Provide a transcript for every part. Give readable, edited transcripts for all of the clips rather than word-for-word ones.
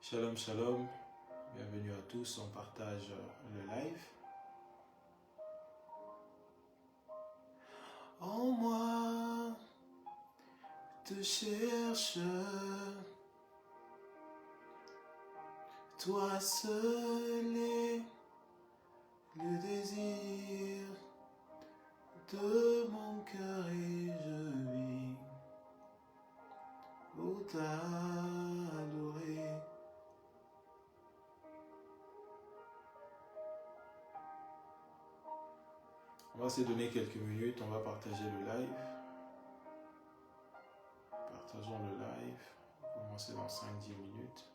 Shalom, shalom, bienvenue à tous, on partage le live. En moi, te cherche, toi seul est le désir de mon cœur et je vis pour t'adorer. On va se donner quelques minutes, on va partager le live. Partageons le live. On va commencer dans 5-10 minutes.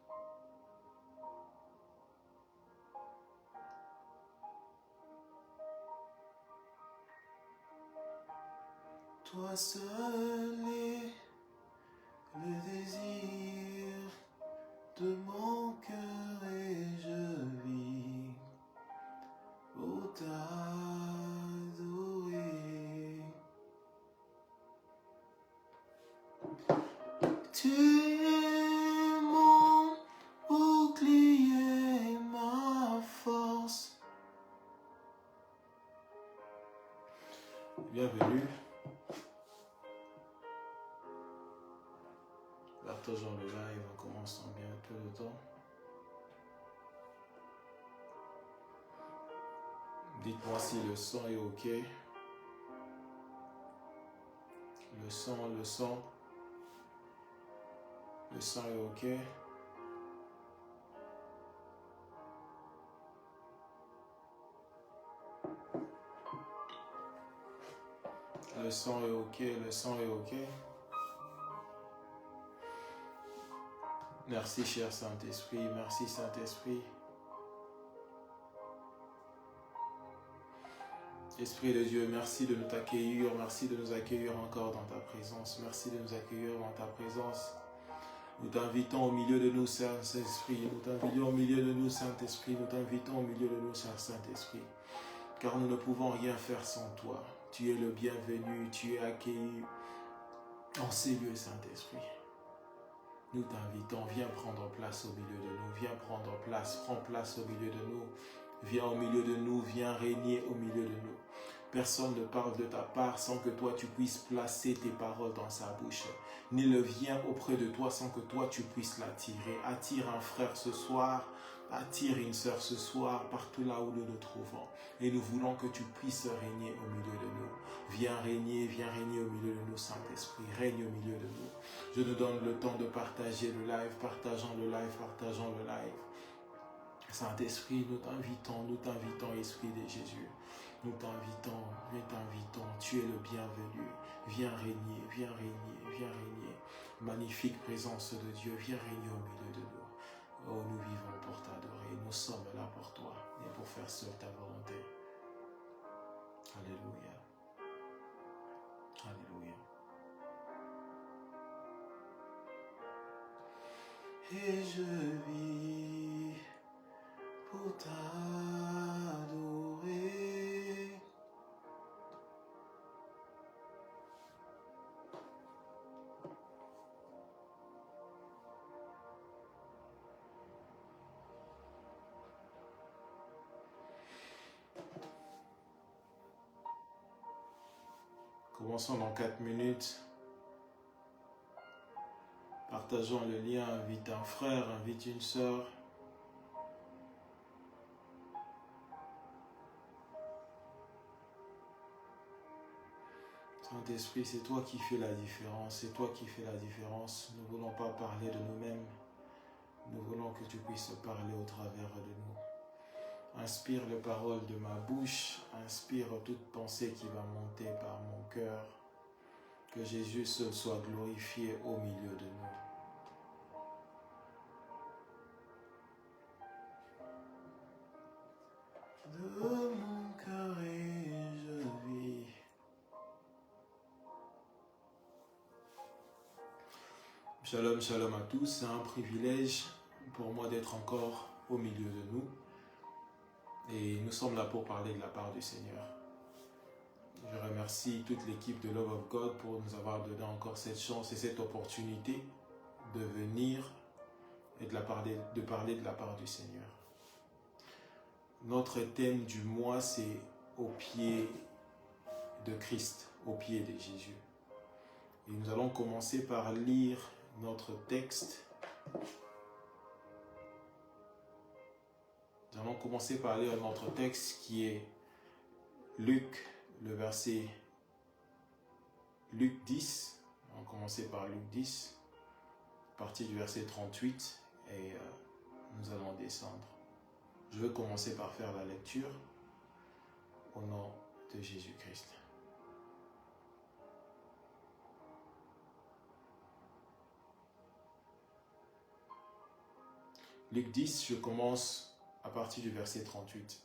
Toi seul est le désir de mon cœur et je vis pour t'adorer. Tu es mon bouclier, ma force. Bienvenue. Partageons le live, on commence en bien peu de temps. Dites-moi si le son est ok. Le son est ok. Le son est ok, le son est ok. Merci cher Saint-Esprit, merci Saint-Esprit. Esprit de Dieu, merci de nous accueillir, merci de nous accueillir encore dans ta présence, merci de nous accueillir dans ta présence. Nous t'invitons au milieu de nous, Saint-Esprit, nous t'invitons au milieu de nous, Saint-Esprit, nous t'invitons au milieu de nous, Saint-Esprit, car nous ne pouvons rien faire sans toi. Tu es le bienvenu, tu es accueilli en ces lieux, Saint-Esprit. Nous t'invitons, viens prendre place au milieu de nous, viens prendre place, prends place au milieu de nous, viens au milieu de nous, viens régner au milieu de nous. Personne ne parle de ta part sans que toi tu puisses placer tes paroles dans sa bouche. Nul ne vient auprès de toi sans que toi tu puisses l'attirer. Attire un frère ce soir, attire une sœur ce soir, partout là où nous nous trouvons. Et nous voulons que tu puisses régner au milieu de nous. Viens régner au milieu de nous, Saint-Esprit, règne au milieu de nous. Je nous donne le temps de partager le live, partageons le live, partageons le live. Saint-Esprit, nous t'invitons, Esprit de Jésus. Nous t'invitons, tu es le bienvenu. Viens régner, viens régner, viens régner. Magnifique présence de Dieu, viens régner au milieu de nous. Oh, nous vivons pour t'adorer, nous sommes là pour toi et pour faire seule ta volonté. Alléluia. Alléluia. Et je vis pour t'adorer. Commençons dans 4 minutes. Partageons le lien, invite un frère, invite une sœur. Saint-Esprit, c'est toi qui fais la différence, c'est toi qui fais la différence. Nous ne voulons pas parler de nous-mêmes, nous voulons que tu puisses parler au travers de nous. Inspire les paroles de ma bouche, inspire toute pensée qui va monter par mon cœur. Que Jésus seul soit glorifié au milieu de nous. De mon cœur et je vis. Shalom, shalom à tous. C'est un privilège pour moi d'être encore au milieu de nous. Et nous sommes là pour parler de la part du Seigneur. Je remercie toute l'équipe de Love of God pour nous avoir donné encore cette chance et cette opportunité de venir et de parler de la part du Seigneur. Notre thème du mois, c'est au pied de Christ, au pied de Jésus. Et nous allons commencer par lire notre texte. Nous allons commencer par lire notre texte qui est Luc, le verset Luc 10. On va commencer par Luc 10, à partir du verset 38, et nous allons descendre. Je vais commencer par faire la lecture au nom de Jésus-Christ. Luc 10, je commence à partir du verset 38.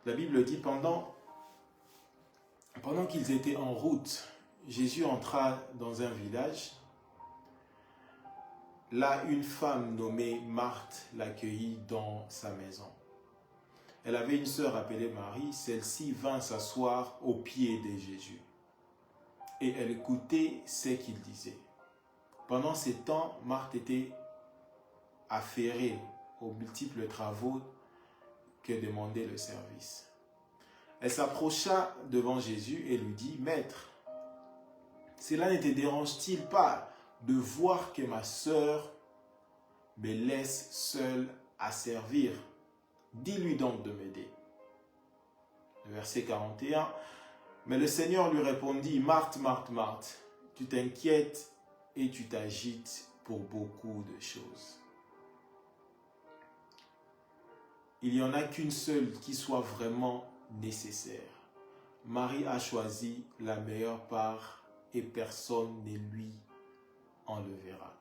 La Bible dit, pendant qu'ils étaient en route, Jésus entra dans un village. Là, une femme nommée Marthe l'accueillit dans sa maison. Elle avait une sœur appelée Marie. Celle-ci vint s'asseoir aux pieds de Jésus. Et elle écoutait ce qu'il disait. Pendant ces temps, Marthe était affairée aux multiples travaux que demandait le service. Elle s'approcha devant Jésus et lui dit, « Maître, cela ne te dérange-t-il pas de voir que ma sœur me laisse seule à servir? Dis-lui donc de m'aider. » Verset 41. Mais le Seigneur lui répondit, « Marthe, Marthe, Marthe, tu t'inquiètes et tu t'agites pour beaucoup de choses. Il n'y en a qu'une seule qui soit vraiment nécessaire. Marie a choisi la meilleure part et personne ne lui enlèvera. »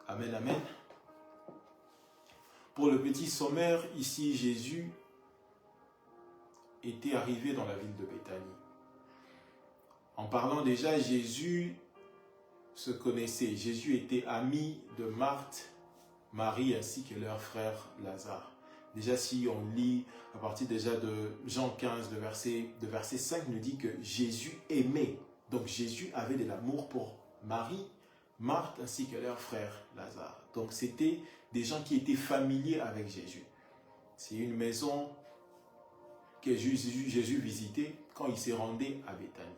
Amen, amen. Pour le petit sommaire, ici, Jésus était arrivé dans la ville de Béthanie. En parlant déjà, Jésus se connaissait. Jésus était ami de Marthe, Marie ainsi que leur frère Lazare. Déjà, si on lit à partir déjà de Jean 15, de verset 5, nous dit que Jésus aimait. Donc Jésus avait de l'amour pour Marie, Marthe ainsi que leur frère Lazare. Donc c'était des gens qui étaient familiers avec Jésus. C'est une maison que Jésus visitait quand il s'est rendu à Béthanie.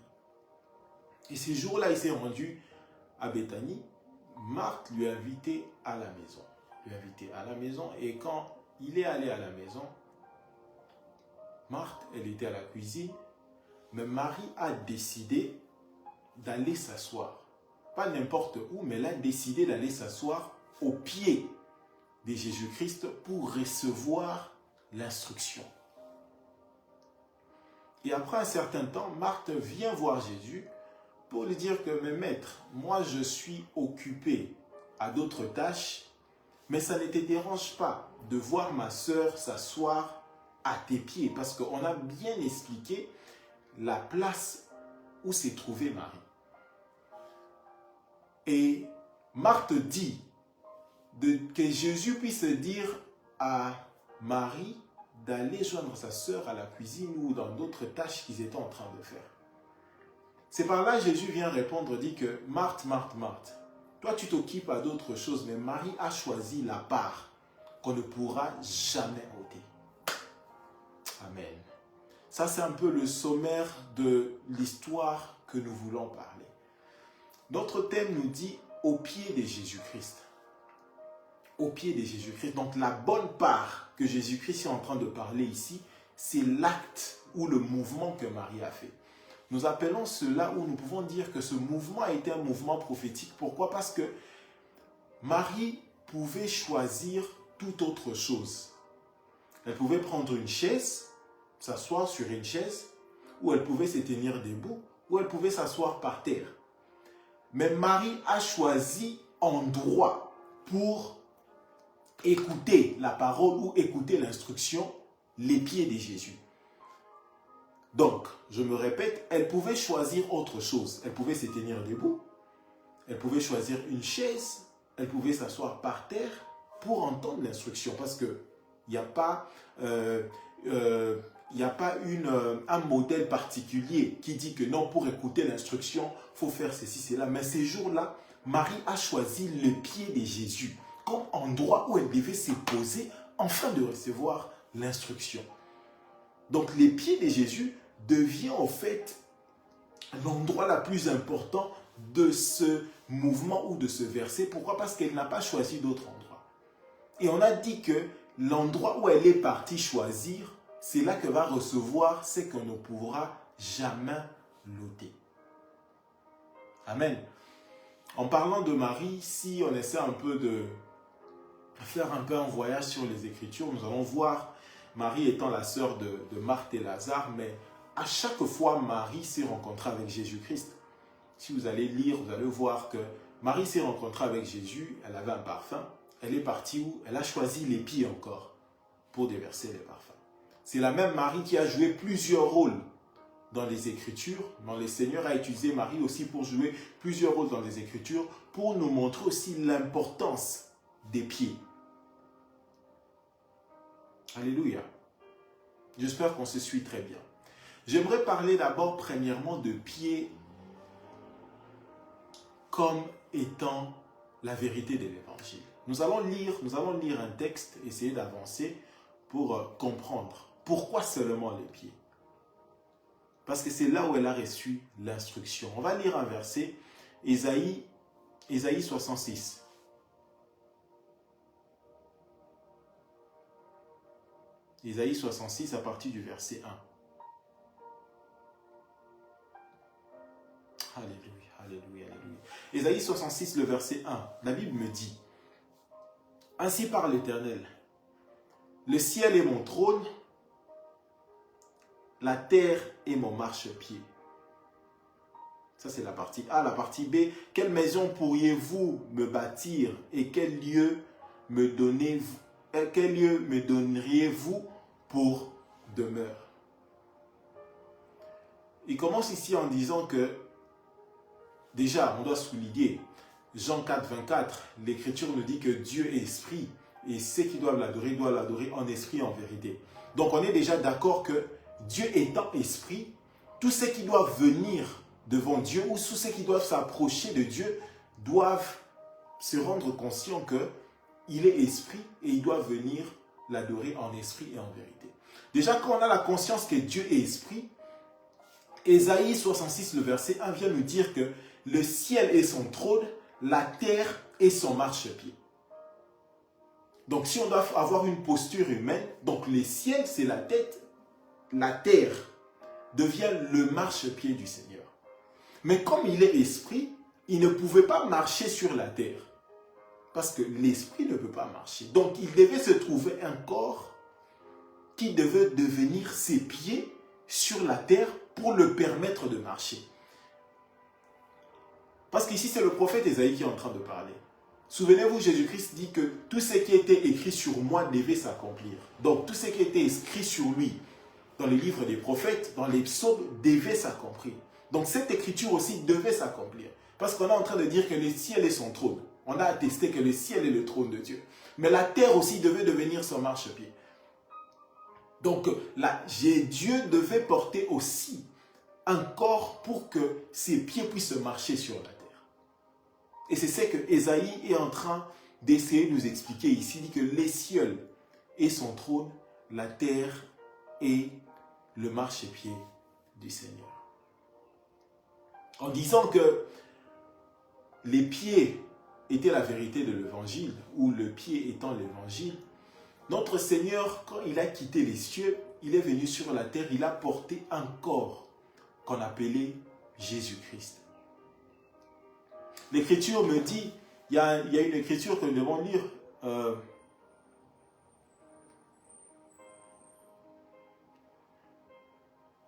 Et ce jour-là, il s'est rendu à Béthanie. Marthe lui a invité à la maison. Et quand il est allé à la maison, Marthe, elle était à la cuisine, mais Marie a décidé d'aller s'asseoir. Pas n'importe où, mais elle a décidé d'aller s'asseoir au pied de Jésus-Christ pour recevoir l'instruction. Et après un certain temps, Marthe vient voir Jésus pour lui dire que, mais maître, moi je suis occupé à d'autres tâches, mais ça ne te dérange pas de voir ma sœur s'asseoir à tes pieds, parce qu'on a bien expliqué la place où s'est trouvée Marie. Et Marthe dit que Jésus puisse dire à Marie d'aller joindre sa sœur à la cuisine ou dans d'autres tâches qu'ils étaient en train de faire. C'est par là que Jésus vient répondre, dit que Marthe, Marthe, Marthe, toi tu t'occupes à d'autres choses, mais Marie a choisi la part qu'on ne pourra jamais ôter. Amen. Ça c'est un peu le sommaire de l'histoire que nous voulons parler. Notre thème nous dit au pied de Jésus-Christ. Au pied de Jésus-Christ. Donc la bonne part que Jésus-Christ est en train de parler ici, c'est l'acte ou le mouvement que Marie a fait. Nous appelons cela, où nous pouvons dire que ce mouvement a été un mouvement prophétique. Pourquoi? Parce que Marie pouvait choisir toute autre chose. Elle pouvait prendre une chaise, s'asseoir sur une chaise, ou elle pouvait se tenir debout, ou elle pouvait s'asseoir par terre. Mais Marie a choisi endroit pour écouter la parole ou écouter l'instruction, les pieds de Jésus. Donc, je me répète, elle pouvait choisir autre chose. Elle pouvait se tenir debout, elle pouvait choisir une chaise, elle pouvait s'asseoir par terre pour entendre l'instruction. Parce qu'il n'y a pas, un modèle particulier qui dit que non, pour écouter l'instruction, il faut faire ceci, cela. Mais ces jours-là, Marie a choisi le pied de Jésus comme endroit où elle devait se poser afin de recevoir l'instruction. Donc les pieds de Jésus devient en fait l'endroit le plus important de ce mouvement ou de ce verset. Pourquoi? Parce qu'elle n'a pas choisi d'autre endroit. Et on a dit que l'endroit où elle est partie choisir, c'est là qu'elle va recevoir ce qu'on ne pourra jamais l'ôter. Amen. En parlant de Marie, si on essaie un peu de faire un peu un voyage sur les Écritures, nous allons voir Marie étant la sœur de Marthe et Lazare, mais à chaque fois, Marie s'est rencontrée avec Jésus-Christ. Si vous allez lire, vous allez voir que Marie s'est rencontrée avec Jésus, elle avait un parfum. Elle est partie où? Elle a choisi les pieds encore pour déverser les parfums. C'est la même Marie qui a joué plusieurs rôles dans les Écritures. Mais le Seigneur a utilisé Marie aussi pour jouer plusieurs rôles dans les Écritures, pour nous montrer aussi l'importance des pieds. Alléluia. J'espère qu'on se suit très bien. J'aimerais parler d'abord premièrement de pieds comme étant la vérité de l'Évangile. Nous allons lire un texte, essayer d'avancer pour comprendre pourquoi seulement les pieds. Parce que c'est là où elle a reçu l'instruction. On va lire un verset, Ésaïe 66. Ésaïe 66 à partir du verset 1. Alléluia, alléluia, alléluia. Ésaïe 66, le verset 1. La Bible me dit: Ainsi parle l'Éternel, le ciel est mon trône, la terre est mon marchepied. Ça, c'est la partie A. La partie B, quelle maison pourriez-vous me bâtir et quel lieu me donneriez-vous pour demeure? Il commence ici en disant que, déjà, on doit souligner, Jean 4, 24, l'Écriture nous dit que Dieu est esprit et ceux qui doivent l'adorer en esprit et en vérité. Donc on est déjà d'accord que Dieu étant esprit, tous ceux qui doivent venir devant Dieu ou tous ceux qui doivent s'approcher de Dieu doivent se rendre conscients qu'il est esprit et ils doivent venir l'adorer en esprit et en vérité. Déjà, quand on a la conscience que Dieu est esprit, Ésaïe 66, le verset 1 vient nous dire que le ciel est son trône, la terre est son marchepied. Donc si on doit avoir une posture humaine, donc le ciel c'est la tête, la terre devient le marchepied du Seigneur. Mais comme il est esprit, il ne pouvait pas marcher sur la terre. Parce que l'esprit ne peut pas marcher. Donc il devait se trouver un corps qui devait devenir ses pieds sur la terre pour le permettre de marcher. Parce qu'ici c'est le prophète Ésaïe qui est en train de parler. Souvenez-vous, Jésus-Christ dit que tout ce qui était écrit sur moi devait s'accomplir. Donc tout ce qui était écrit sur lui dans les livres des prophètes, dans les psaumes, devait s'accomplir. Donc cette écriture aussi devait s'accomplir. Parce qu'on est en train de dire que le ciel est son trône. On a attesté que le ciel est le trône de Dieu. Mais la terre aussi devait devenir son marchepied. Donc là, Dieu devait porter aussi un corps pour que ses pieds puissent marcher sur la terre. Et c'est ce que Ésaïe est en train d'essayer de nous expliquer ici. Il dit que les cieux est son trône, la terre est le marchepied du Seigneur. En disant que les pieds étaient la vérité de l'évangile, ou le pied étant l'évangile, notre Seigneur, quand il a quitté les cieux, il est venu sur la terre, il a porté un corps qu'on appelait Jésus-Christ. L'Écriture me dit, il y a une écriture que nous devons lire,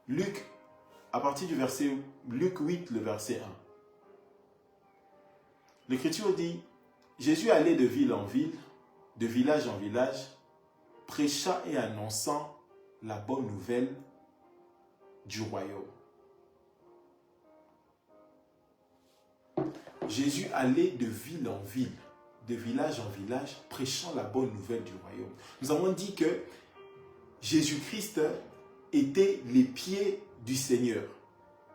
Luc, à partir du verset, Luc 8, le verset 1. L'Écriture dit, Jésus allait de ville en ville, de village en village, prêchant et annonçant la bonne nouvelle du royaume. Jésus allait de ville en ville, de village en village, prêchant la bonne nouvelle du royaume. Nous avons dit que Jésus-Christ était les pieds du Seigneur.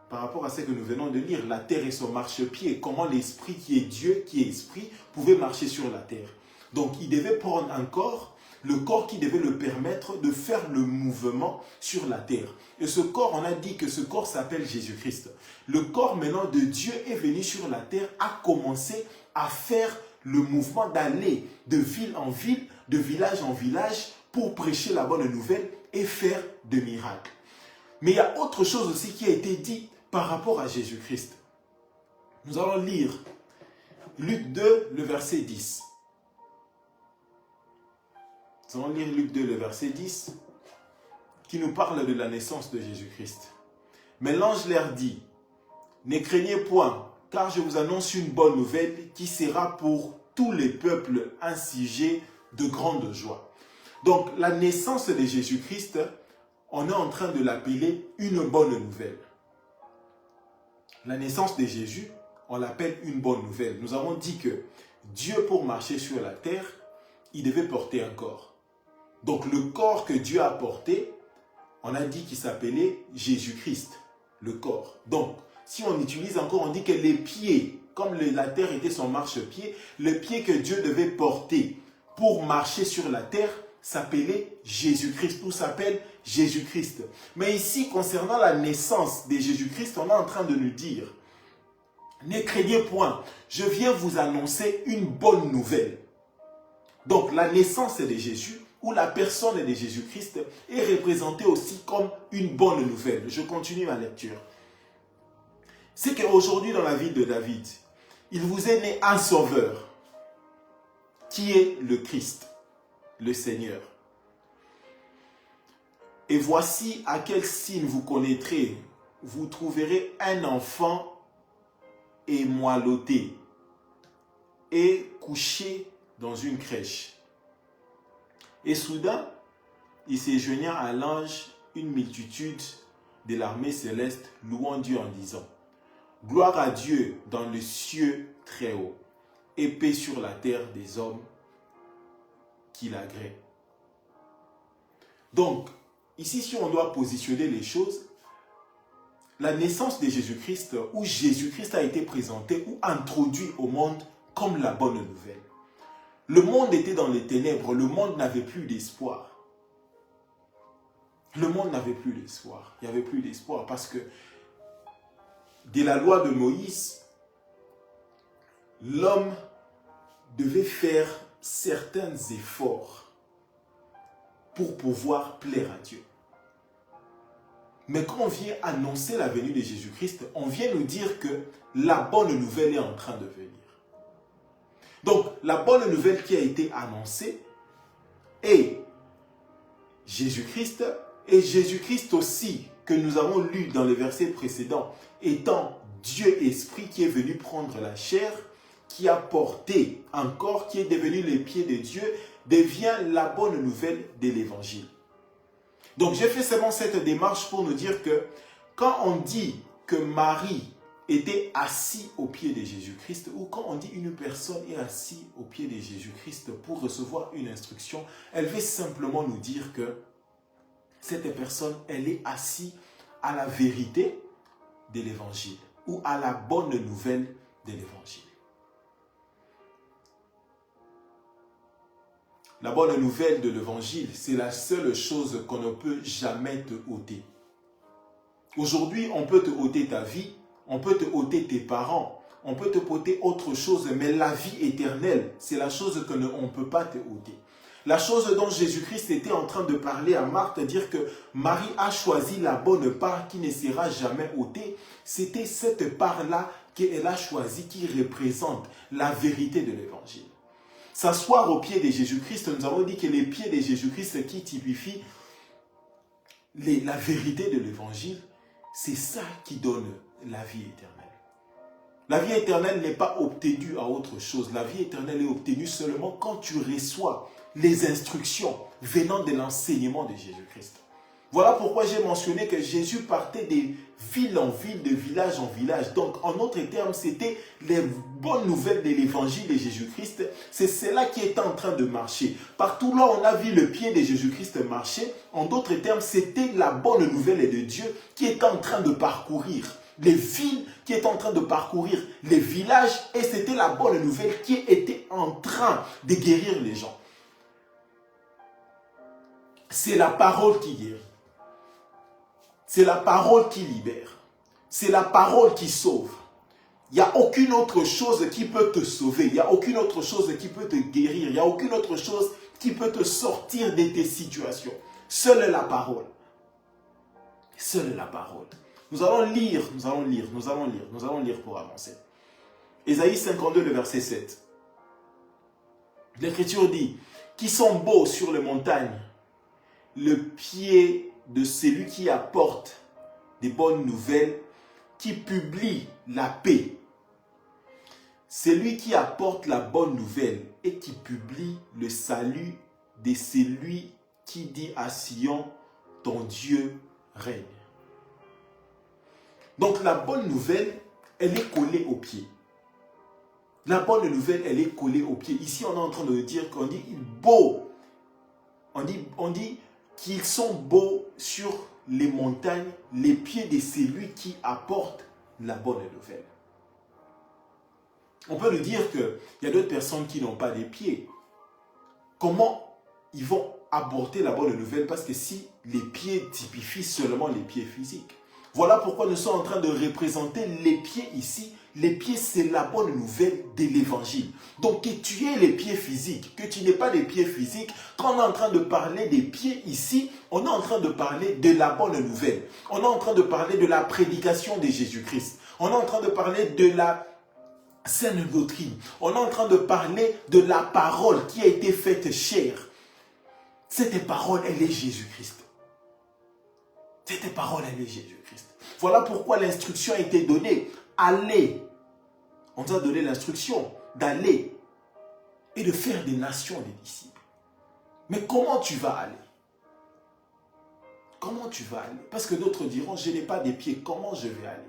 par rapport à ce que nous venons de lire, la terre et son marchepied, comment l'esprit qui est Dieu, qui est esprit, pouvait marcher sur la terre. Donc il devait prendre un corps, le corps qui devait le permettre de faire le mouvement sur la terre. Et ce corps, on a dit que ce corps s'appelle Jésus-Christ. Le corps maintenant de Dieu est venu sur la terre, a commencé à faire le mouvement d'aller de ville en ville, de village en village, pour prêcher la bonne nouvelle et faire des miracles. Mais il y a autre chose aussi qui a été dit par rapport à Jésus-Christ. Nous allons lire Luc 2, le verset 10. Nous allons lire Luc 2, le verset 10, qui nous parle de la naissance de Jésus-Christ. Mais l'ange leur dit, « Ne craignez point, car je vous annonce une bonne nouvelle qui sera pour tous les peuples un sujet de grande joie. » Donc, la naissance de Jésus-Christ, on est en train de l'appeler une bonne nouvelle. La naissance de Jésus, on l'appelle une bonne nouvelle. Nous avons dit que Dieu, pour marcher sur la terre, il devait porter un corps. Donc, le corps que Dieu a porté, on a dit qu'il s'appelait Jésus-Christ, le corps. Donc, si on utilise encore, on dit que les pieds, comme la terre était son marchepied, les pieds que Dieu devait porter pour marcher sur la terre s'appelait Jésus-Christ, ou s'appelle Jésus-Christ. Mais ici, concernant la naissance de Jésus-Christ, on est en train de nous dire, ne craignez point, je viens vous annoncer une bonne nouvelle. Donc, la naissance de Jésus, ou la personne de Jésus-Christ, est représentée aussi comme une bonne nouvelle. Je continue ma lecture. C'est qu'aujourd'hui, dans la vie de David, il vous est né un sauveur, qui est le Christ, le Seigneur. Et voici à quel signe vous connaîtrez. Vous trouverez un enfant émoilloté et couché dans une crèche. Et soudain, il se joigna à l'ange une multitude de l'armée céleste louant Dieu en disant, « Gloire à Dieu dans les cieux très haut, et paix sur la terre des hommes qui l'agréent. » Donc, ici, si on doit positionner les choses, la naissance de Jésus-Christ, où Jésus-Christ a été présenté ou introduit au monde comme la bonne nouvelle. Le monde était dans les ténèbres, le monde n'avait plus d'espoir. Le monde n'avait plus d'espoir. Il n'y avait plus d'espoir parce que dès la loi de Moïse, l'homme devait faire certains efforts pour pouvoir plaire à Dieu. Mais quand on vient annoncer la venue de Jésus-Christ, on vient nous dire que la bonne nouvelle est en train de venir. Donc, la bonne nouvelle qui a été annoncée est Jésus-Christ, et Jésus-Christ aussi, que nous avons lu dans les versets précédents, étant Dieu Esprit qui est venu prendre la chair, qui a porté un corps, qui est devenu les pieds de Dieu, devient la bonne nouvelle de l'Évangile. Donc, j'ai fait seulement cette démarche pour nous dire que quand on dit que Marie était assis au pied de Jésus-Christ, ou quand on dit une personne est assise au pied de Jésus-Christ pour recevoir une instruction, elle veut simplement nous dire que cette personne, elle est assise à la vérité de l'Évangile ou à la bonne nouvelle de l'Évangile. La bonne nouvelle de l'Évangile, c'est la seule chose qu'on ne peut jamais te ôter. Aujourd'hui, on peut te ôter ta vie, on peut te ôter tes parents, on peut te ôter autre chose, mais la vie éternelle, c'est la chose qu'on ne peut pas te ôter. La chose dont Jésus-Christ était en train de parler à Marthe, dire que Marie a choisi la bonne part qui ne sera jamais ôtée, c'était cette part-là qu'elle a choisie qui représente la vérité de l'Évangile. S'asseoir au pied de Jésus-Christ, nous avons dit que les pieds de Jésus-Christ qui typifient la vérité de l'Évangile, c'est ça qui donne la vie éternelle. La vie éternelle n'est pas obtenue à autre chose. La vie éternelle est obtenue seulement quand tu reçois les instructions venant de l'enseignement de Jésus-Christ. Voilà pourquoi j'ai mentionné que Jésus partait de ville en ville, de village en village. Donc, en d'autres termes, c'était les bonnes nouvelles de l'évangile de Jésus-Christ. C'est cela qui était en train de marcher. Partout là, on a vu le pied de Jésus-Christ marcher. En d'autres termes, c'était la bonne nouvelle de Dieu qui était en train de parcourir les villes, qui étaient en train de parcourir les villages, et c'était la bonne nouvelle qui était en train de guérir les gens. C'est la parole qui guérit. C'est la parole qui libère. C'est la parole qui sauve. Il n'y a aucune autre chose qui peut te sauver. Il n'y a aucune autre chose qui peut te guérir. Il n'y a aucune autre chose qui peut te sortir de tes situations. Seule la parole. Seule la parole. Nous allons lire pour avancer. Ésaïe 52, le verset 7. L'Écriture dit, qui sont beaux sur les montagnes, le pied de celui qui apporte des bonnes nouvelles, qui publie la paix. Celui qui apporte la bonne nouvelle et qui publie le salut de celui qui dit à Sion, ton Dieu règne. Donc la bonne nouvelle, elle est collée au pied. La bonne nouvelle, elle est collée au pied. Ici, on est en train de dire qu'on dit beau. On dit qu'ils sont beaux sur les montagnes, les pieds de celui qui apporte la bonne nouvelle. On peut nous dire qu'il y a d'autres personnes qui n'ont pas de pieds. Comment ils vont apporter la bonne nouvelle? Parce que si les pieds typifient seulement les pieds physiques. Voilà pourquoi nous sommes en train de représenter les pieds ici. Les pieds, c'est la bonne nouvelle de l'évangile. Donc que tu aies les pieds physiques, que tu n'aies pas les pieds physiques, quand on est en train de parler des pieds ici, on est en train de parler de la bonne nouvelle. On est en train de parler de la prédication de Jésus-Christ. On est en train de parler de la saine doctrine. On est en train de parler de la parole qui a été faite chair. Cette parole, elle est Jésus-Christ. Cette parole, elle est Jésus-Christ. Voilà pourquoi l'instruction a été donnée. Allez. On nous a donné l'instruction d'aller et de faire des nations des disciples. Mais comment tu vas aller? Comment tu vas aller? Parce que d'autres diront, je n'ai pas des pieds, comment je vais aller?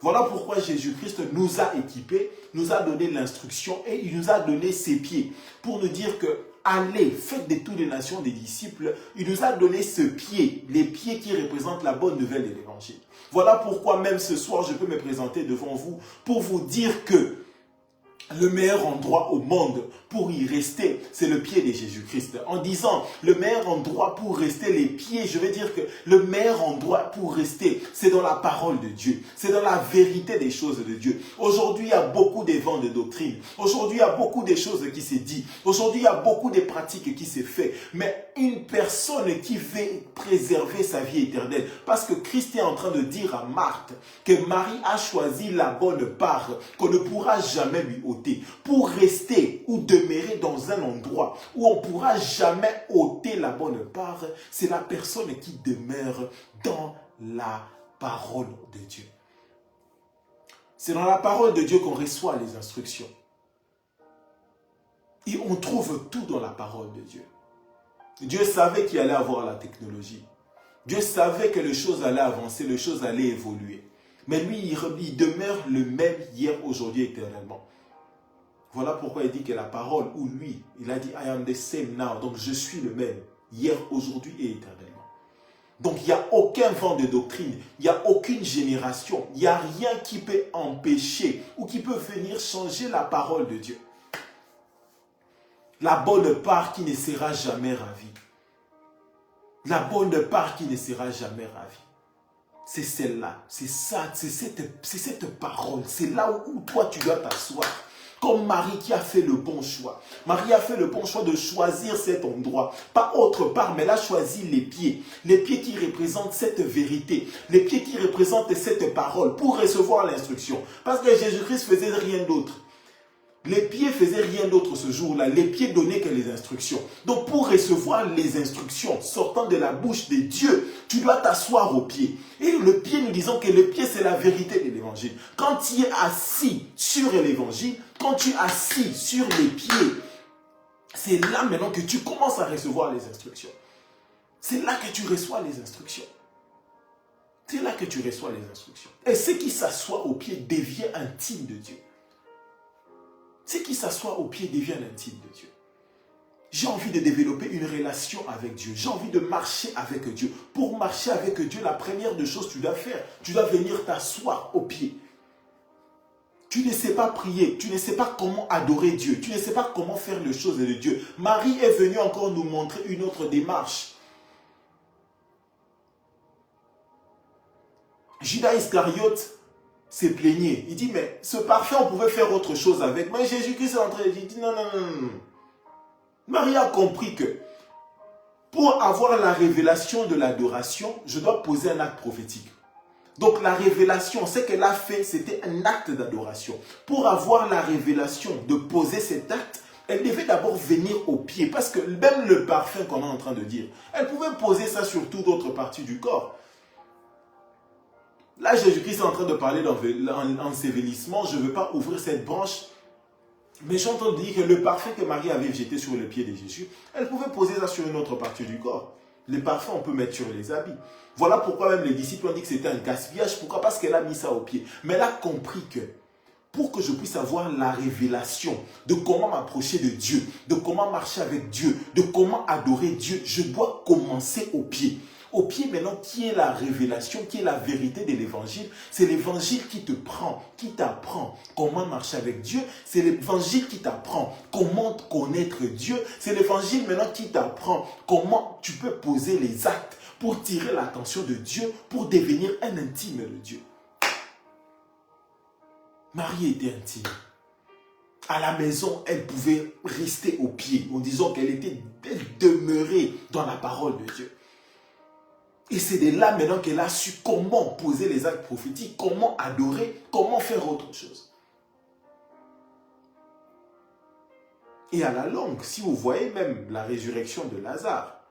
Voilà pourquoi Jésus-Christ nous a équipés, nous a donné l'instruction et il nous a donné ses pieds pour nous dire que allez, faites de toutes les nations des disciples. Il nous a donné ce pied, les pieds qui représentent la bonne nouvelle de l'évangile. Voilà pourquoi même ce soir, je peux me présenter devant vous pour vous dire que le meilleur endroit au monde pour y rester, c'est le pied de Jésus-Christ. En disant le meilleur endroit pour rester, les pieds, je veux dire que le meilleur endroit pour rester, c'est dans la parole de Dieu. C'est dans la vérité des choses de Dieu. Aujourd'hui, il y a beaucoup de vents de doctrine. Aujourd'hui, il y a beaucoup de choses qui se disent. Aujourd'hui, il y a beaucoup de pratiques qui se font. Mais une personne qui veut préserver sa vie éternelle, parce que Christ est en train de dire à Marthe que Marie a choisi la bonne part qu'on ne pourra jamais lui ôter, pour rester ou demeurer dans un endroit où on ne pourra jamais ôter la bonne part, c'est la personne qui demeure dans la parole de Dieu. C'est dans la parole de Dieu qu'on reçoit les instructions. Et on trouve tout dans la parole de Dieu. Dieu savait qu'il allait avoir la technologie. Dieu savait que les choses allaient avancer, les choses allaient évoluer. Mais lui, il demeure le même hier, aujourd'hui, éternellement. Voilà pourquoi il dit que la parole, ou lui, il a dit « I am the same now ». Donc je suis le même, hier, aujourd'hui et éternellement. Donc il n'y a aucun vent de doctrine, il n'y a aucune génération, il n'y a rien qui peut empêcher ou qui peut venir changer la parole de Dieu. La bonne part qui ne sera jamais ravie. La bonne part qui ne sera jamais ravie. C'est celle-là, c'est ça, c'est cette parole, c'est là où toi tu dois t'asseoir. Comme Marie qui a fait le bon choix. Marie a fait le bon choix de choisir cet endroit. Pas autre part, mais elle a choisi les pieds. Les pieds qui représentent cette vérité. Les pieds qui représentent cette parole pour recevoir l'instruction. Parce que Jésus-Christ faisait rien d'autre. Les pieds faisaient rien d'autre ce jour-là. Les pieds donnaient que les instructions. Donc pour recevoir les instructions sortant de la bouche de Dieu, tu dois t'asseoir au pied. Et le pied, nous disons que le pied, c'est la vérité de l'évangile. Quand tu es assis sur l'évangile, quand tu es assis sur les pieds, c'est là maintenant que tu commences à recevoir les instructions. C'est là que tu reçois les instructions. C'est là que tu reçois les instructions. Et ce qui s'assoit au pied devient intime de Dieu. Ce qui s'assoit au pied devient intime de Dieu. J'ai envie de développer une relation avec Dieu. J'ai envie de marcher avec Dieu. Pour marcher avec Dieu, la première des choses que tu dois faire, tu dois venir t'asseoir au pied. Tu ne sais pas prier, tu ne sais pas comment adorer Dieu, tu ne sais pas comment faire les choses de Dieu. Marie est venue encore nous montrer une autre démarche. Judas Iscariote s'est plaigné. Il dit, mais ce parfum, on pouvait faire autre chose avec. Mais Jésus-Christ est entré, il dit, non, non, non, non. Marie a compris que pour avoir la révélation de l'adoration, je dois poser un acte prophétique. Donc la révélation, ce qu'elle a fait, c'était un acte d'adoration. Pour avoir la révélation de poser cet acte, elle devait d'abord venir au pied. Parce que même le parfum qu'on est en train de dire, elle pouvait poser ça sur toute autre partie du corps. Là, Jésus-Christ est en train de parler d'ensevelissement. Je ne veux pas ouvrir cette branche. Mais j'entends dire que le parfum que Marie avait jeté sur le pied de Jésus, elle pouvait poser ça sur une autre partie du corps. Les parfums, on peut mettre sur les habits. Voilà pourquoi même les disciples ont dit que c'était un gaspillage. Pourquoi? Parce qu'elle a mis ça au pied. Mais elle a compris que pour que je puisse avoir la révélation de comment m'approcher de Dieu, de comment marcher avec Dieu, de comment adorer Dieu, je dois commencer au pied. Au pied maintenant, qui est la révélation, qui est la vérité de l'évangile? C'est l'évangile qui te prend, qui t'apprend comment marcher avec Dieu. C'est l'évangile qui t'apprend comment connaître Dieu. C'est l'évangile maintenant qui t'apprend comment tu peux poser les actes pour tirer l'attention de Dieu, pour devenir un intime de Dieu. Marie était intime. À la maison, elle pouvait rester au pied en disant qu'elle demeurait dans la parole de Dieu. Et c'est de là maintenant qu'elle a su comment poser les actes prophétiques, comment adorer, comment faire autre chose. Et à la longue, si vous voyez même la résurrection de Lazare,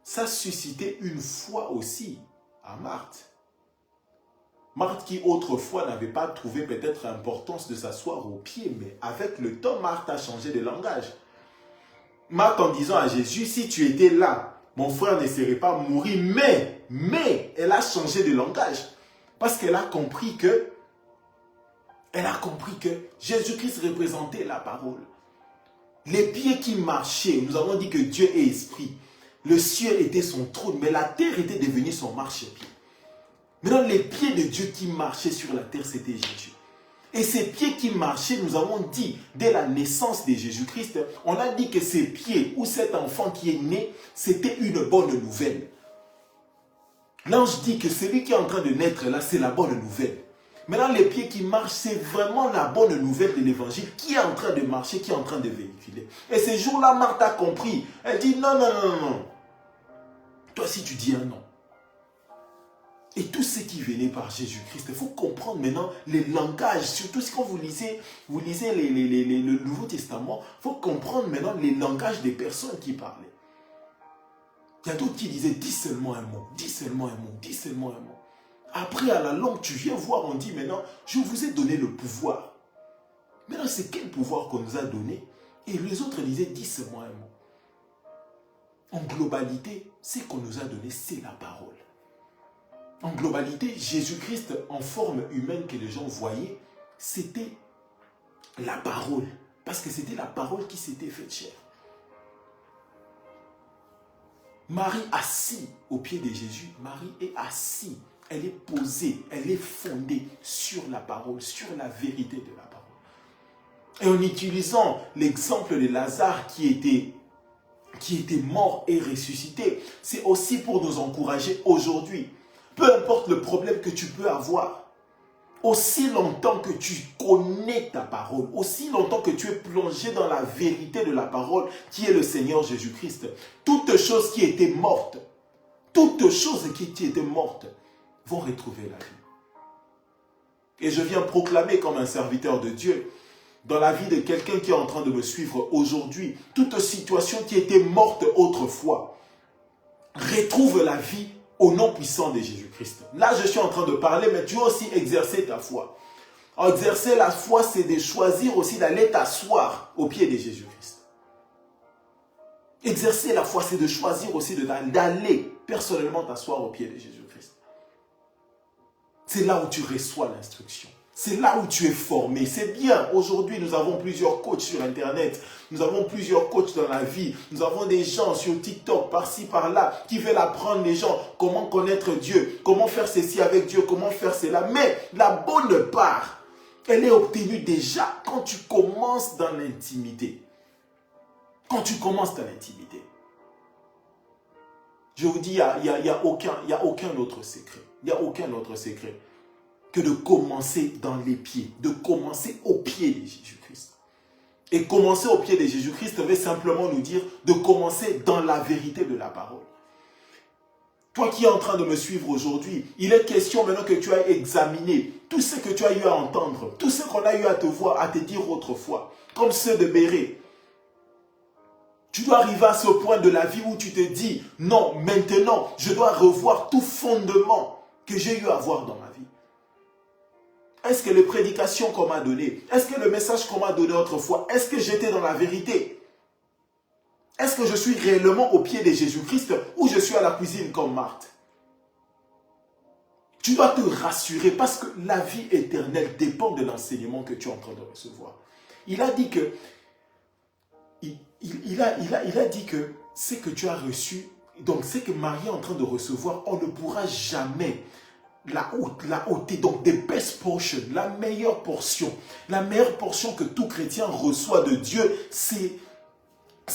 ça suscitait une foi aussi à Marthe. Marthe qui autrefois n'avait pas trouvé peut-être l'importance de s'asseoir au pied, mais avec le temps, Marthe a changé de langage. Marthe en disant à Jésus, si tu étais là, mon frère ne serait pas mourir, mais elle a changé de langage. Parce qu'elle a compris que Jésus-Christ représentait la parole. Les pieds qui marchaient, nous avons dit que Dieu est esprit. Le ciel était son trône, mais la terre était devenue son marchepied. Maintenant, les pieds de Dieu qui marchaient sur la terre, c'était Jésus. Et ces pieds qui marchaient, nous avons dit, dès la naissance de Jésus-Christ, on a dit que ces pieds, ou cet enfant qui est né, c'était une bonne nouvelle. L'ange dit que celui qui est en train de naître là, c'est la bonne nouvelle. Maintenant, les pieds qui marchent, c'est vraiment la bonne nouvelle de l'évangile qui est en train de marcher, qui est en train de véhiculer. Et ce jour-là, Marthe a compris. Elle dit, non, non, non, non. Toi, si tu dis un non. Et tout ce qui venait par Jésus-Christ, il faut comprendre maintenant les langages, surtout quand vous lisez le Nouveau Testament, il faut comprendre maintenant les langages des personnes qui parlaient. Il y a d'autres qui disaient, dis seulement un mot, dis seulement un mot, dis seulement un mot. Après, à la longue, tu viens voir, on dit maintenant, je vous ai donné le pouvoir. Maintenant, c'est quel pouvoir qu'on nous a donné? Et les autres disaient, dis seulement un mot. En globalité, ce qu'on nous a donné, c'est la parole. En globalité, Jésus-Christ en forme humaine que les gens voyaient, c'était la parole. Parce que c'était la parole qui s'était faite chair. Marie assise au pied de Jésus, Marie est assise. Elle est posée, elle est fondée sur la parole, sur la vérité de la parole. Et en utilisant l'exemple de Lazare qui était mort et ressuscité, c'est aussi pour nous encourager aujourd'hui. Peu importe le problème que tu peux avoir, aussi longtemps que tu connais ta parole, aussi longtemps que tu es plongé dans la vérité de la parole qui est le Seigneur Jésus-Christ, toutes choses qui étaient mortes, vont retrouver la vie. Et je viens proclamer comme un serviteur de Dieu, dans la vie de quelqu'un qui est en train de me suivre aujourd'hui, toute situation qui était morte autrefois, retrouve la vie au nom puissant de Jésus-Christ. Là, je suis en train de parler, mais tu dois aussi exercer ta foi. Exercer la foi, c'est de choisir aussi d'aller t'asseoir au pied de Jésus-Christ. Exercer la foi, c'est de choisir aussi d'aller personnellement t'asseoir au pied de Jésus-Christ. C'est là où tu reçois l'instruction. C'est là où tu es formé. C'est bien. Aujourd'hui, nous avons plusieurs coachs sur Internet. Nous avons plusieurs coachs dans la vie. Nous avons des gens sur TikTok, par-ci, par-là, qui veulent apprendre les gens comment connaître Dieu, comment faire ceci avec Dieu, comment faire cela. Mais la bonne part, elle est obtenue déjà quand tu commences dans l'intimité. Quand tu commences dans l'intimité. Je vous dis, il n'y a aucun autre secret. Il n'y a aucun autre secret que de commencer dans les pieds, de commencer au pied de Jésus-Christ. Et commencer au pied de Jésus-Christ veut simplement nous dire de commencer dans la vérité de la parole. Toi qui es en train de me suivre aujourd'hui, il est question maintenant que tu as examiné tout ce que tu as eu à entendre, tout ce qu'on a eu à te voir, à te dire autrefois, comme ceux de Bérée. Tu dois arriver à ce point de la vie où tu te dis, non, maintenant, je dois revoir tout fondement que j'ai eu à voir dans ma vie. Est-ce que les prédications qu'on m'a données, est-ce que le message qu'on m'a donné autrefois, est-ce que j'étais dans la vérité? Est-ce que je suis réellement au pied de Jésus-Christ ou je suis à la cuisine comme Marthe? Tu dois te rassurer parce que la vie éternelle dépend de l'enseignement que tu es en train de recevoir. Il a dit que il a dit que ce que tu as reçu, donc ce que Marie est en train de recevoir, on ne pourra jamais la ôter. Donc, the best portion, la meilleure portion que tout chrétien reçoit de Dieu, c'est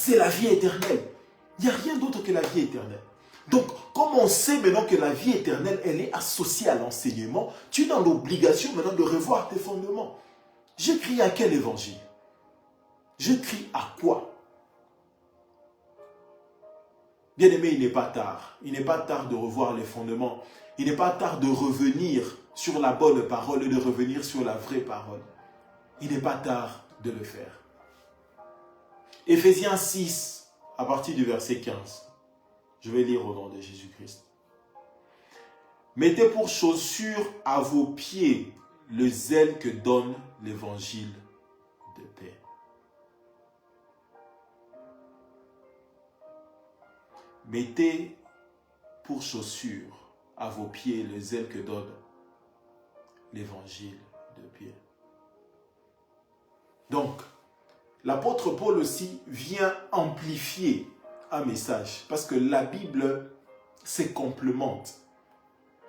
la vie éternelle. Il n'y a rien d'autre que la vie éternelle. Donc, comme on sait maintenant que la vie éternelle, elle est associée à l'enseignement, tu es dans l'obligation maintenant de revoir tes fondements. J'écris à quel évangile? J'écris à quoi? Bien-aimé, il n'est pas tard. Il n'est pas tard de revoir les fondements. Il n'est pas tard de revenir sur la bonne parole et de revenir sur la vraie parole. Il n'est pas tard de le faire. Éphésiens 6, à partir du verset 15. Je vais lire au nom de Jésus-Christ. Mettez pour chaussure à vos pieds le zèle que donne l'évangile de paix. Mettez pour chaussure à vos pieds le zèle que donne l'évangile de paix. Donc, l'apôtre Paul aussi vient amplifier un message parce que la Bible se complémente.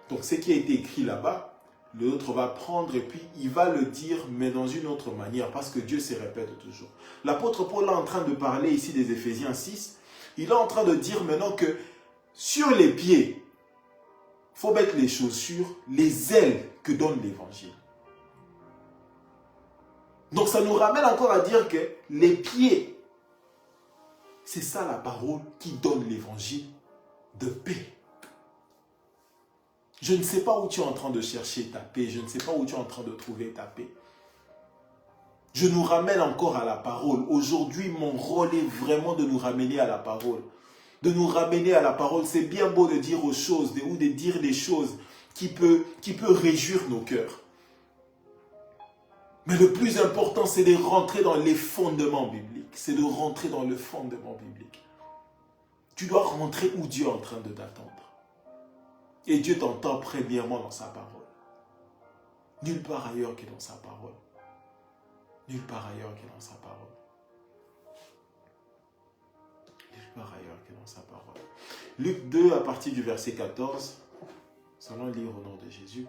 Donc, ce qui a été écrit là-bas, l'autre va prendre et puis il va le dire, mais dans une autre manière parce que Dieu se répète toujours. L'apôtre Paul est en train de parler ici des Éphésiens 6. Il est en train de dire maintenant que sur les pieds, il faut mettre les chaussures, les ailes que donne l'évangile. Donc ça nous ramène encore à dire que les pieds, c'est ça la parole qui donne l'évangile de paix. Je ne sais pas où tu es en train de chercher ta paix, je ne sais pas où tu es en train de trouver ta paix. Je nous ramène encore à la parole. Aujourd'hui, mon rôle est vraiment de nous ramener à la parole. De nous ramener à la parole. C'est bien beau de dire aux choses, ou de dire des choses qui peut réjouir nos cœurs. Mais le plus important, c'est de rentrer dans les fondements bibliques. C'est de rentrer dans le fondement biblique. Tu dois rentrer où Dieu est en train de t'attendre. Et Dieu t'entend premièrement dans sa parole. Nulle part ailleurs que dans sa parole. Nulle part ailleurs que dans sa parole. Nulle part ailleurs que dans sa parole. Luc 2, à partir du verset 14. Nous allons lire au nom de Jésus.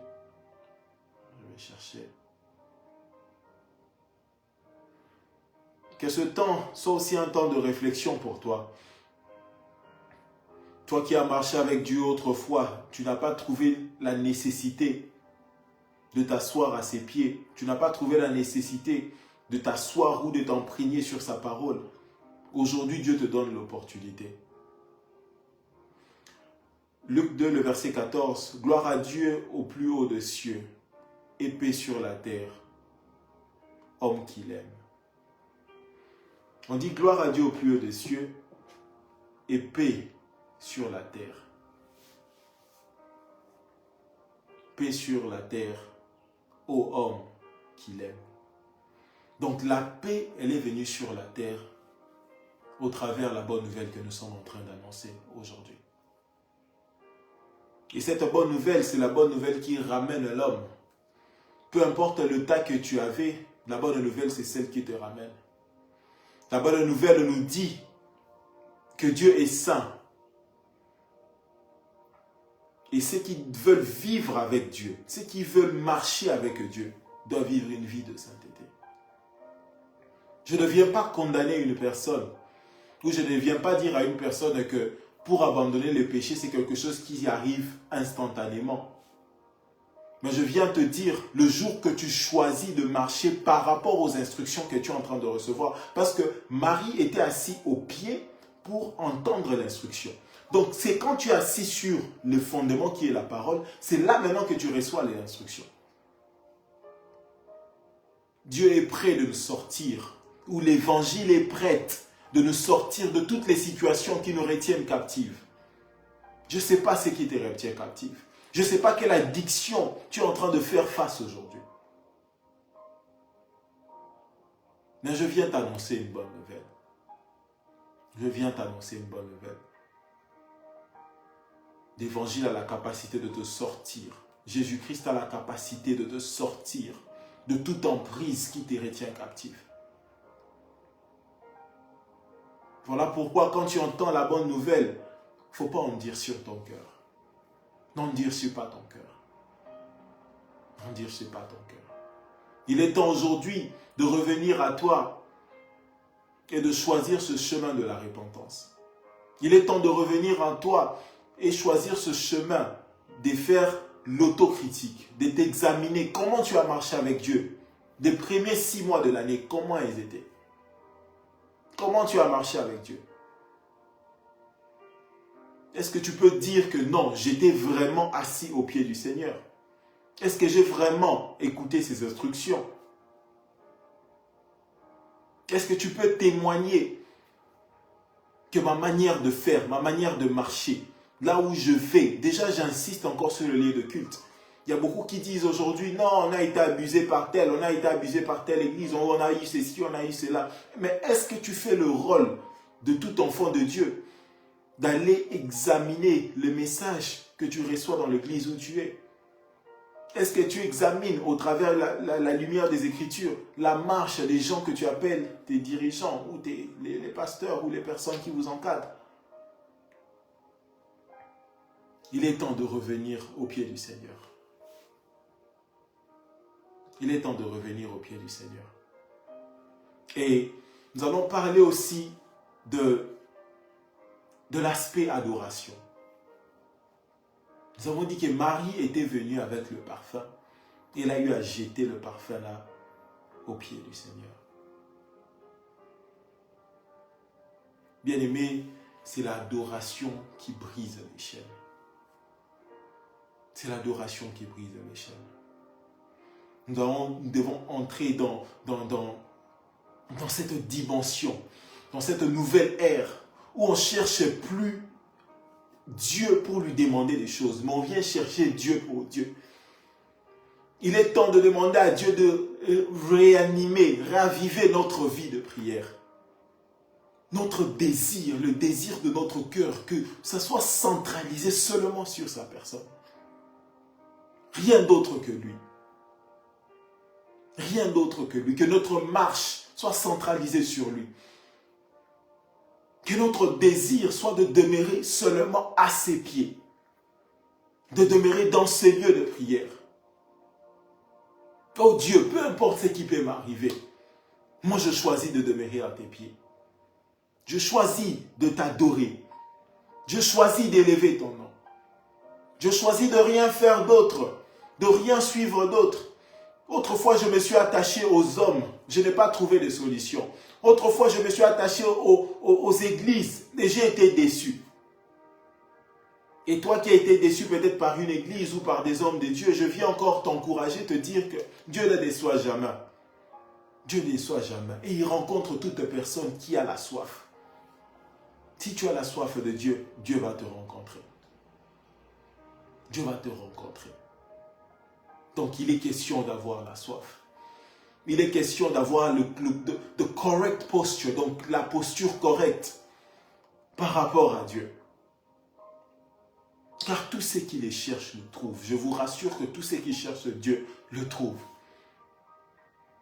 Je vais chercher. Que ce temps soit aussi un temps de réflexion pour toi. Toi qui as marché avec Dieu autrefois, tu n'as pas trouvé la nécessité de t'asseoir à ses pieds. Tu n'as pas trouvé la nécessité de t'asseoir ou de t'emprigner sur sa parole. Aujourd'hui, Dieu te donne l'opportunité. Luc 2, le verset 14. Gloire à Dieu au plus haut des cieux, et paix sur la terre, homme qu'il aime. On dit gloire à Dieu au plus haut des cieux, et paix sur la terre. Paix sur la terre, ô homme qu'il aime. Donc la paix, elle est venue sur la terre au travers de la bonne nouvelle que nous sommes en train d'annoncer aujourd'hui. Et cette bonne nouvelle, c'est la bonne nouvelle qui ramène l'homme peu importe le tas que tu avais, la bonne nouvelle, c'est celle qui te ramène. La bonne nouvelle nous dit que Dieu est saint. Et ceux qui veulent vivre avec Dieu, ceux qui veulent marcher avec Dieu, doivent vivre une vie de sainteté. Je ne viens pas condamner une personne, ou je ne viens pas dire à une personne que pour abandonner le péché, c'est quelque chose qui arrive instantanément. Mais je viens te dire, le jour que tu choisis de marcher par rapport aux instructions que tu es en train de recevoir, parce que Marie était assise au pied pour entendre l'instruction. Donc c'est quand tu es assis sur le fondement qui est la parole, c'est là maintenant que tu reçois les instructions. Dieu est prêt de nous sortir, ou l'évangile est prêt de nous sortir de toutes les situations qui nous retiennent captives. Je ne sais pas ce qui te retient captif. Je ne sais pas quelle addiction tu es en train de faire face aujourd'hui. Mais je viens t'annoncer une bonne nouvelle. Je viens t'annoncer une bonne nouvelle. L'évangile a la capacité de te sortir. Jésus-Christ a la capacité de te sortir de toute emprise qui te retient captif. Voilà pourquoi quand tu entends la bonne nouvelle, il ne faut pas en dire sur ton cœur. N'endurcis pas ton cœur. N'endurcis pas ton cœur. Il est temps aujourd'hui de revenir à toi et de choisir ce chemin de la repentance. Il est temps de revenir à toi et choisir ce chemin de faire l'autocritique, de t'examiner comment tu as marché avec Dieu. Des premiers 6 mois de l'année, comment ils étaient? Comment tu as marché avec Dieu? Est-ce que tu peux dire que non, j'étais vraiment assis au pied du Seigneur? Est-ce que j'ai vraiment écouté ses instructions? Est-ce que tu peux témoigner que ma manière de faire, ma manière de marcher, là où je vais, déjà j'insiste encore sur le lieu de culte. Il y a beaucoup qui disent aujourd'hui, non, on a été abusé par tel, on a été abusé par telle église, on a eu ceci, on a eu cela. Mais est-ce que tu fais le rôle de tout enfant de Dieu, d'aller examiner le message que tu reçois dans l'église où tu es? Est-ce que tu examines au travers la lumière des Écritures la marche des gens que tu appelles tes dirigeants ou les pasteurs ou les personnes qui vous encadrent? Il est temps de revenir au pied du Seigneur. Il est temps de revenir au pied du Seigneur. Et nous allons parler aussi de l'aspect adoration. Nous avons dit que Marie était venue avec le parfum. Et elle a eu à jeter le parfum là, au pied du Seigneur. Bien-aimé, c'est l'adoration qui brise les chaînes. C'est l'adoration qui brise les chaînes. Nous devons entrer dans cette dimension, dans cette nouvelle ère où on ne cherche plus Dieu pour lui demander des choses, mais on vient chercher Dieu pour Dieu. Il est temps de demander à Dieu de réanimer, raviver notre vie de prière. Notre désir, le désir de notre cœur, que ça soit centralisé seulement sur sa personne. Rien d'autre que lui. Rien d'autre que lui. Que notre marche soit centralisée sur lui. Que notre désir soit de demeurer seulement à ses pieds. De demeurer dans ses lieux de prière. Oh Dieu, peu importe ce qui peut m'arriver, moi je choisis de demeurer à tes pieds. Je choisis de t'adorer. Je choisis d'élever ton nom. Je choisis de rien faire d'autre, de rien suivre d'autre. Autrefois, je me suis attaché aux hommes. Je n'ai pas trouvé de solution. Autrefois, je me suis attaché aux églises et j'ai été déçu. Et toi qui as été déçu peut-être par une église ou par des hommes de Dieu, je viens encore t'encourager, te dire que Dieu ne déçoit jamais. Dieu ne déçoit jamais. Et il rencontre toute personne qui a la soif. Si tu as la soif de Dieu, Dieu va te rencontrer. Dieu va te rencontrer. Donc il est question d'avoir la soif. Il est question d'avoir le correct posture, donc la posture correcte par rapport à Dieu. Car tous ceux qui les cherchent le trouvent. Je vous rassure que tous ceux qui cherchent Dieu le trouvent.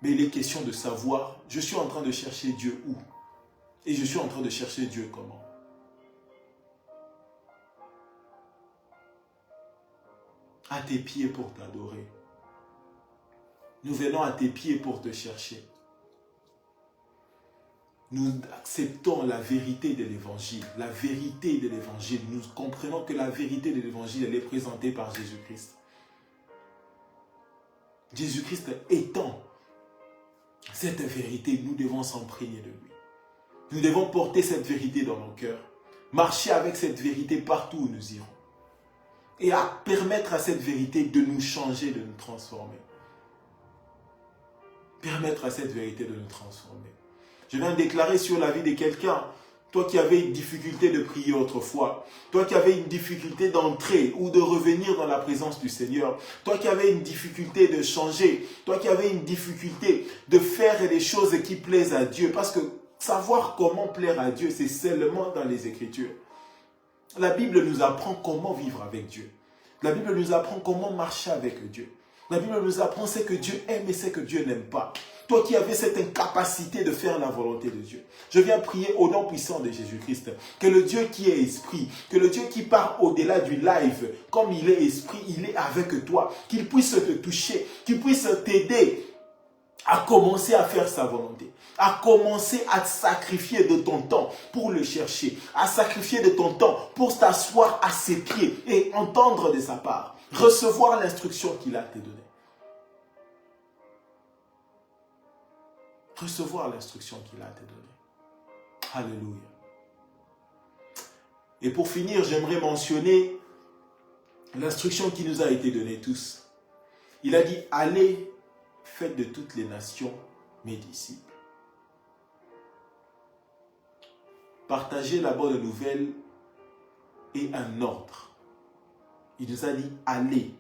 Mais il est question de savoir, je suis en train de chercher Dieu où? Et je suis en train de chercher Dieu comment? À tes pieds pour t'adorer. Nous venons à tes pieds pour te chercher. Nous acceptons la vérité de l'évangile. La vérité de l'évangile. Nous comprenons que la vérité de l'évangile, elle est présentée par Jésus-Christ. Jésus-Christ étant cette vérité, nous devons s'imprégner de lui. Nous devons porter cette vérité dans nos cœurs. Marcher avec cette vérité partout où nous irons. Et à permettre à cette vérité de nous changer, de nous transformer. Permettre à cette vérité de nous transformer. Je viens de déclarer sur la vie de quelqu'un, toi qui avais une difficulté de prier autrefois, toi qui avais une difficulté d'entrer ou de revenir dans la présence du Seigneur, toi qui avais une difficulté de changer, toi qui avais une difficulté de faire des choses qui plaisent à Dieu, parce que savoir comment plaire à Dieu, c'est seulement dans les Écritures. La Bible nous apprend comment vivre avec Dieu. La Bible nous apprend comment marcher avec Dieu. La Bible nous apprend ce que Dieu aime et ce que Dieu n'aime pas. Toi qui avais cette incapacité de faire la volonté de Dieu. Je viens prier au nom puissant de Jésus-Christ. Que le Dieu qui est esprit, que le Dieu qui part au-delà du live, comme il est esprit, il est avec toi. Qu'il puisse te toucher, qu'il puisse t'aider à commencer à faire sa volonté. À commencer à te sacrifier de ton temps pour le chercher. À sacrifier de ton temps pour t'asseoir à ses pieds et entendre de sa part. Recevoir l'instruction qu'il a te donnée. Recevoir l'instruction qu'il a te donnée. Alléluia. Et pour finir, j'aimerais mentionner l'instruction qui nous a été donnée tous. Il a dit, allez, faites de toutes les nations mes disciples. Partager la bonne nouvelle est un ordre. Il nous a dit, allez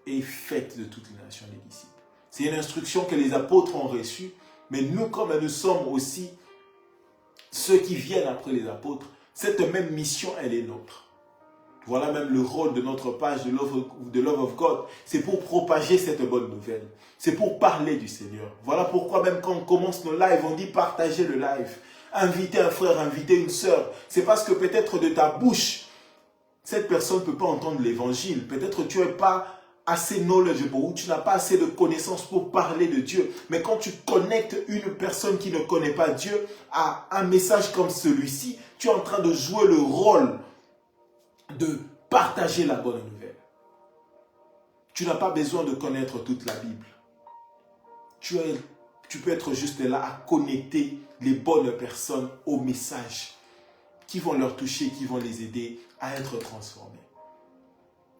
et faites de toutes les nations les disciples. C'est une instruction que les apôtres ont reçue, mais nous, comme nous sommes aussi ceux qui viennent après les apôtres, cette même mission, elle est nôtre. Voilà même le rôle de notre page de Love of God. C'est pour propager cette bonne nouvelle. C'est pour parler du Seigneur. Voilà pourquoi même quand on commence nos lives, on dit partager le live. Inviter un frère, inviter une sœur. C'est parce que peut-être de ta bouche, cette personne ne peut pas entendre l'évangile. Peut-être tu n'es pas assez knowledgeable ou tu n'as pas assez de connaissances pour parler de Dieu. Mais quand tu connectes une personne qui ne connaît pas Dieu à un message comme celui-ci, tu es en train de jouer le rôle de partager la bonne nouvelle. Tu n'as pas besoin de connaître toute la Bible. Tu peux être juste là à connecter les bonnes personnes au message qui vont leur toucher, qui vont les aider à être transformés.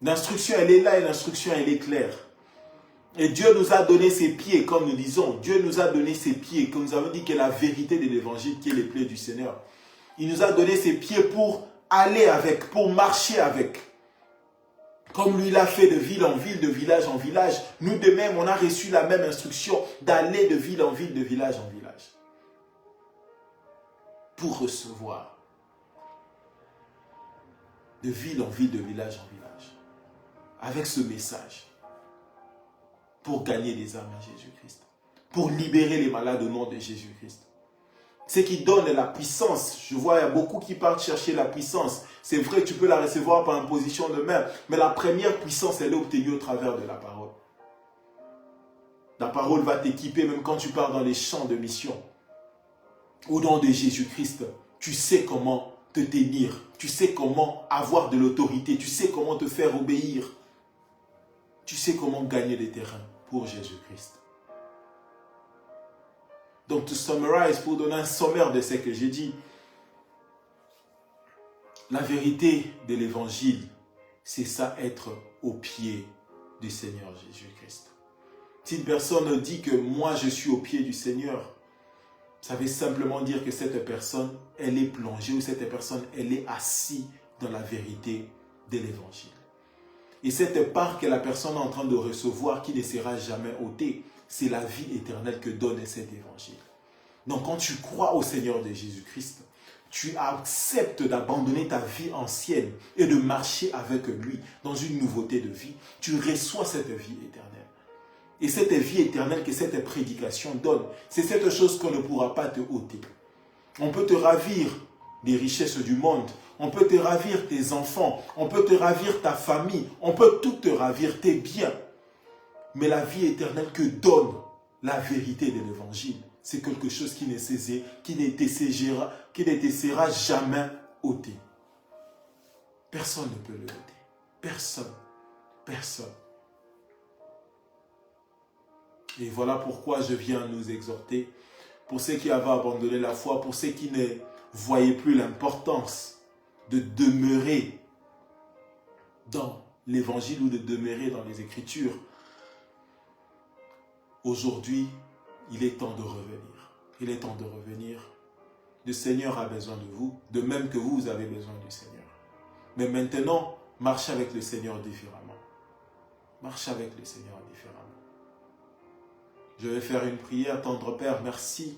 L'instruction, elle est là et l'instruction, elle est claire. Et Dieu nous a donné ses pieds, comme nous disons. Dieu nous a donné ses pieds, comme nous avons dit que la vérité de l'évangile qui est les plaies du Seigneur. Il nous a donné ses pieds pour aller avec, pour marcher avec. Comme lui l'a fait de ville en ville, de village en village. Nous de même, on a reçu la même instruction d'aller de ville en ville, de village en village. Pour recevoir. De ville en ville, de village en village. Avec ce message. Pour gagner des âmes à Jésus-Christ. Pour libérer les malades au nom de Jésus-Christ. Ce qui donne la puissance. Je vois, il y a beaucoup qui partent chercher la puissance. C'est vrai, tu peux la recevoir par imposition de main. Mais la première puissance, elle est obtenue au travers de la parole. La parole va t'équiper même quand tu pars dans les champs de mission. Au nom de Jésus-Christ, tu sais comment te tenir. Tu sais comment avoir de l'autorité. Tu sais comment te faire obéir. Tu sais comment gagner des terrains pour Jésus-Christ. Donc, to summarize, pour donner un sommaire de ce que j'ai dit, la vérité de l'évangile, c'est ça, être au pied du Seigneur Jésus-Christ. Si une personne dit que moi je suis au pied du Seigneur, ça veut simplement dire que cette personne, elle est plongée ou cette personne, elle est assise dans la vérité de l'évangile. Et cette part que la personne est en train de recevoir qui ne sera jamais ôtée, c'est la vie éternelle que donne cet évangile. Donc quand tu crois au Seigneur de Jésus-Christ, tu acceptes d'abandonner ta vie ancienne et de marcher avec lui dans une nouveauté de vie. Tu reçois cette vie éternelle. Et cette vie éternelle que cette prédication donne, c'est cette chose qu'on ne pourra pas te ôter. On peut te ravir des richesses du monde, on peut te ravir tes enfants, on peut te ravir ta famille, on peut tout te ravir, tes biens. Mais la vie éternelle que donne la vérité de l'évangile, c'est quelque chose qui ne te sera jamais ôté. Personne ne peut le ôter. Personne. Personne. Et voilà pourquoi je viens nous exhorter, pour ceux qui avaient abandonné la foi, pour ceux qui ne voyaient plus l'importance de demeurer dans l'évangile ou de demeurer dans les Écritures. Aujourd'hui, il est temps de revenir. Il est temps de revenir. Le Seigneur a besoin de vous, de même que vous avez besoin du Seigneur. Mais maintenant, marchez avec le Seigneur différemment. Marchez avec le Seigneur différemment. Je vais faire une prière. Tendre Père, merci,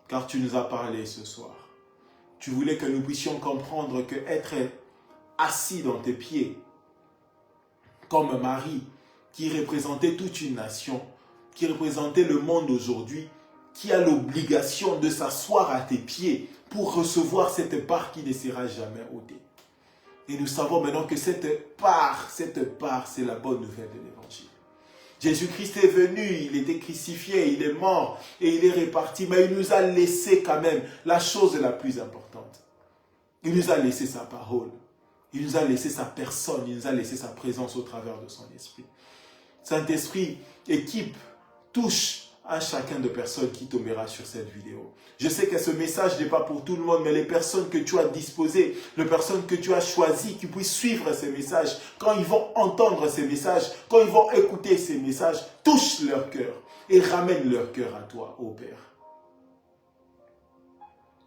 car tu nous as parlé ce soir. Tu voulais que nous puissions comprendre que être assis dans tes pieds, comme Marie, qui représentait toute une nation, qui représentait le monde aujourd'hui, qui a l'obligation de s'asseoir à tes pieds pour recevoir cette part qui ne sera jamais ôtée. Et nous savons maintenant que cette part, c'est la bonne nouvelle de l'évangile. Jésus-Christ est venu, il était crucifié, il est mort et il est reparti, mais il nous a laissé quand même la chose la plus importante. Il nous a laissé sa parole, il nous a laissé sa personne, il nous a laissé sa présence au travers de son esprit. Saint-Esprit, équipe, touche à chacun de personnes qui tombera sur cette vidéo. Je sais que ce message n'est pas pour tout le monde, mais les personnes que tu as disposées, les personnes que tu as choisies, qui puissent suivre ces messages, quand ils vont entendre ces messages, quand ils vont écouter ces messages, touche leur cœur et ramène leur cœur à toi, ô Père.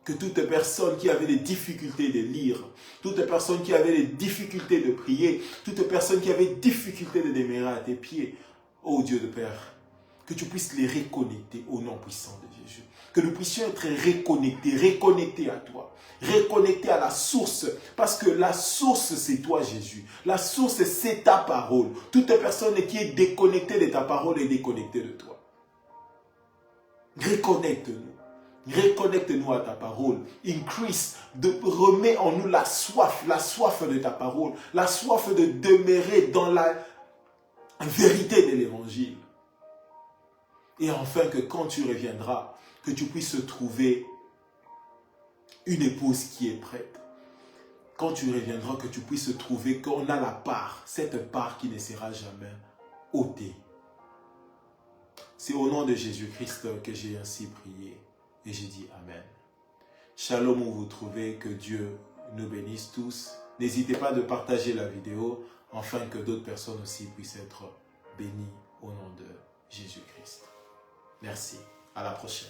Que toutes personnes qui avaient des difficultés de lire, toutes personnes qui avaient des difficultés de prier, toutes personnes qui avaient des difficultés de demeurer à tes pieds, ô Dieu de Père, que tu puisses les reconnecter au nom puissant de Jésus. Que nous puissions être reconnectés à toi, reconnectés à la source, parce que la source c'est toi Jésus. La source c'est ta parole. Toute personne qui est déconnectée de ta parole est déconnectée de toi. Reconnecte-nous. Reconnecte-nous à ta parole. Increase, remets en nous la soif de ta parole, la soif de demeurer dans la vérité de l'évangile. Et enfin que quand tu reviendras, que tu puisses trouver une épouse qui est prête. Quand tu reviendras, que tu puisses trouver qu'on a la part, cette part qui ne sera jamais ôtée. C'est au nom de Jésus-Christ que j'ai ainsi prié et j'ai dit Amen. Shalom où vous trouvez, que Dieu nous bénisse tous. N'hésitez pas de partager la vidéo afin que d'autres personnes aussi puissent être bénies au nom de Jésus-Christ. Merci. À la prochaine.